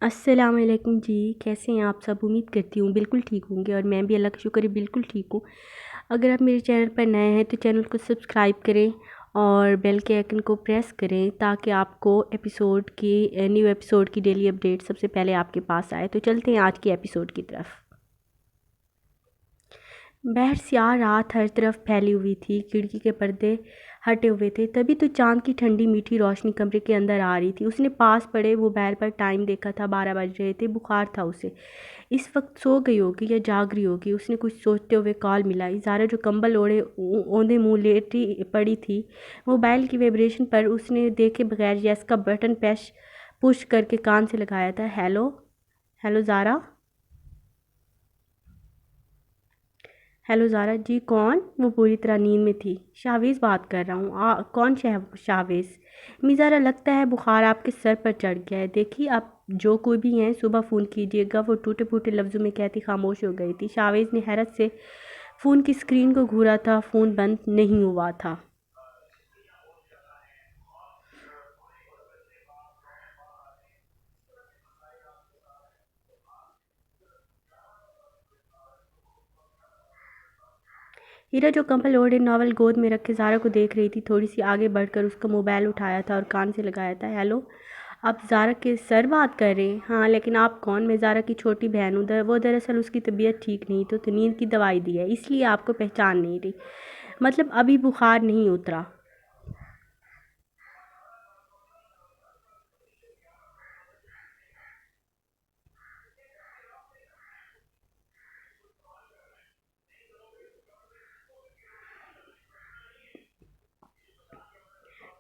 अस्सलाम वालेकुम जी। कैसे हैं आप सब? उम्मीद करती हूँ बिल्कुल ठीक होंगे और मैं भी अल्लाह का शुक्र है बिल्कुल ठीक हूँ। अगर आप मेरे चैनल पर नए हैं तो चैनल को सब्सक्राइब करें और बेल के आइकन को प्रेस करें ताकि आपको न्यू एपिसोड की डेली अपडेट सबसे पहले आपके पास आए। तो चलते हैं आज की एपिसोड की तरफ। बाहर स्याह रात हर तरफ फैली हुई थी, खिड़की के पर्दे हटे हुए थे। तभी तो चांद की ठंडी मीठी रोशनी कमरे के अंदर आ रही थी। उसने पास पड़े वो बैल पर टाइम देखा था, 12 बज रहे थे। बुखार था उसे। इस वक्त सो गई होगी या जाग रही होगी। उसने कुछ सोचते हुए कॉल मिलाई। ज़ारा जो कंबल ओढ़े औंधे मुँह लेटी पड़ी थी, मोबाइल की वाइब्रेशन पर उसने देखे बगैर यस का बटन पुश करके कान से लगाया था। Hello hello Zara. Hello Zara ji. कौन? वो पूरी तरह नींद में थी। शाहवेज़ बात कर रहा हूँ। कौन शाहवेज़? ज़ारा, लगता है बुखार आपके सर पर चढ़ गया है। देखिए, आप जो कोई भी हैं सुबह फ़ोन कीजिएगा। वो टूटे फूटे लफ्ज़ों में कहती खामोश हो गई थी। शाहवेज़ ने हैरत से फ़ोन की स्क्रीन को घूरा था। फ़ोन बंद नहीं हुआ था। हीरा जो कंबल ओढ़े नॉवल गोद में रखे ज़ारा को देख रही थी, थोड़ी सी आगे बढ़कर उसका मोबाइल उठाया था और कान से लगाया था। हेलो, आप ज़ारा के सर बात कर रहे हैं? हाँ, लेकिन आप कौन? मैं ज़ारा की छोटी बहन हूँ। वो दरअसल उसकी तबीयत ठीक नहीं तो नींद की दवाई दी है, इसलिए आपको पहचान नहीं रही। मतलब अभी बुखार नहीं उतरा?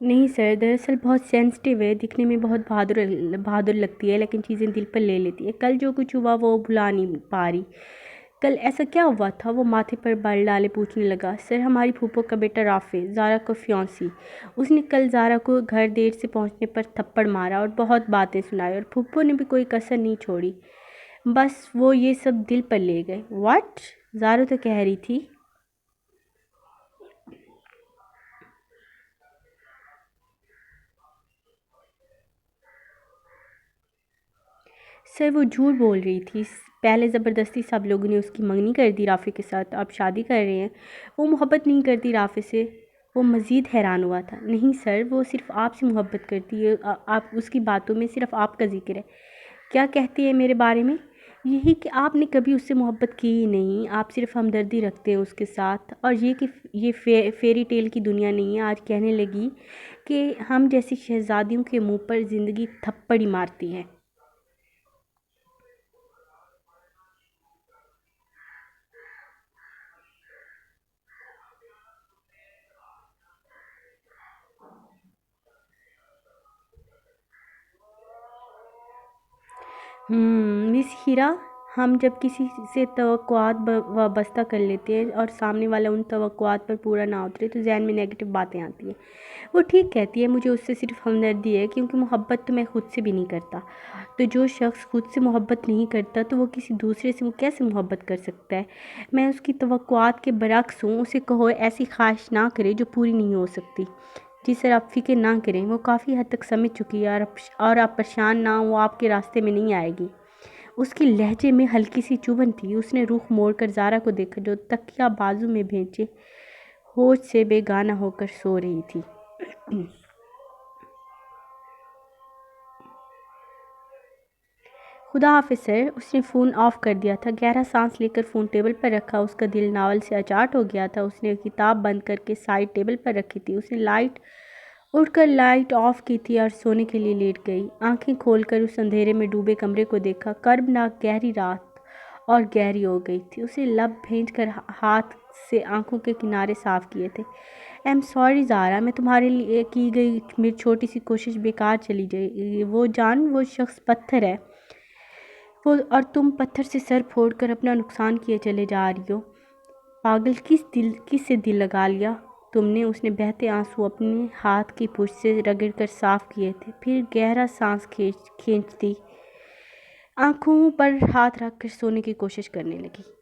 नहीं सर, दरअसल बहुत सेंसिटिव है। दिखने में बहुत बहादुर बहादुर लगती है, लेकिन चीज़ें दिल पर ले लेती है। कल जो कुछ हुआ वो भुला नहीं पा रही। कल ऐसा क्या हुआ था? वो माथे पर बल डाले पूछने लगा। सर, हमारी फूफो का बेटा राफे, ज़ारा का फियांसी, उसने कल ज़ारा को घर देर से पहुंचने पर थप्पड़ मारा और बहुत बातें सुनाई, और फूफो ने भी कोई कसर नहीं छोड़ी। बस वो ये सब दिल पर ले गए। व्हाट? ज़ारा तो कह रही थी। सर, वो झूठ बोल रही थी। पहले ज़बरदस्ती सब लोगों ने उसकी मंगनी कर दी राफ़ी के साथ, अब शादी कर रहे हैं। वो मोहब्बत नहीं करती राफ़ी से। वो मज़ीद हैरान हुआ था। नहीं सर, वो सिर्फ़ आपसे मोहब्बत करती है। आप उसकी बातों में सिर्फ़ आपका ज़िक्र है। क्या कहती है मेरे बारे में? यही कि आपने कभी उससे मोहब्बत की ही नहीं। आप सिर्फ़ हमदर्दी रखते हैं उसके साथ। और ये कि ये फेरी टेल की दुनिया नहीं है। आज कहने लगी कि हम जैसी शहज़ादियों के मुँह पर ज़िंदगी थप्पड़ ही मारती है। मिस हीरा, हम जब किसी से तवक्कुआत वाबस्ता कर लेते हैं और सामने वाला उन तवक्कुआत पर पूरा ना उतरे तो ज़हन में नेगेटिव बातें आती हैं। वो ठीक कहती है, मुझे उससे सिर्फ हमदर्दी है, क्योंकि मोहब्बत तो मैं खुद से भी नहीं करता। तो जो शख्स खुद से मोहब्बत नहीं करता तो वो किसी दूसरे से वो कैसे मोहब्बत कर सकता है? मैं उसकी तवक्कुआत के बरक्स हूँ। उसे कहो ऐसी ख्वाहिश ना करे जो पूरी नहीं हो सकती। जी सर, आप फ़िक्र ना करें, वो काफ़ी हद तक समझ चुकी है, और आप परेशान ना हो, वो आपके रास्ते में नहीं आएगी। उसकी लहजे में हल्की सी चुभन थी। उसने रुख मोड़कर ज़ारा को देखा, जो तकिया बाजू में भेजे होश से बेगाना होकर सो रही थी। खुदा हाफिज़ सर। उसने फ़ोन ऑफ कर दिया था। गहरा सांस लेकर फ़ोन टेबल पर रखा। उसका दिल नावल से अचाट हो गया था। उसने किताब बंद करके साइड टेबल पर रखी थी। उसने लाइट ऑफ की थी और सोने के लिए लेट गई। आंखें खोलकर उस अंधेरे में डूबे कमरे को देखा। कर्बनाक गहरी रात और गहरी हो गई थी। उसे लब भेंट कर हाथ से आंखों के किनारे साफ किए थे। आई एम सॉरी ज़ारा, मैं तुम्हारे लिए की गई मेरी छोटी सी कोशिश बेकार चली गई। वो शख्स पत्थर है। वो और तुम पत्थर से सर फोड़कर अपना नुकसान किए चले जा रही हो। पागल, किस से दिल लगा लिया तुमने? उसने बहते आंसू अपने हाथ की पुछ से रगड़कर साफ किए थे। फिर गहरा सांस खींचती आंखों पर हाथ रखकर सोने की कोशिश करने लगी।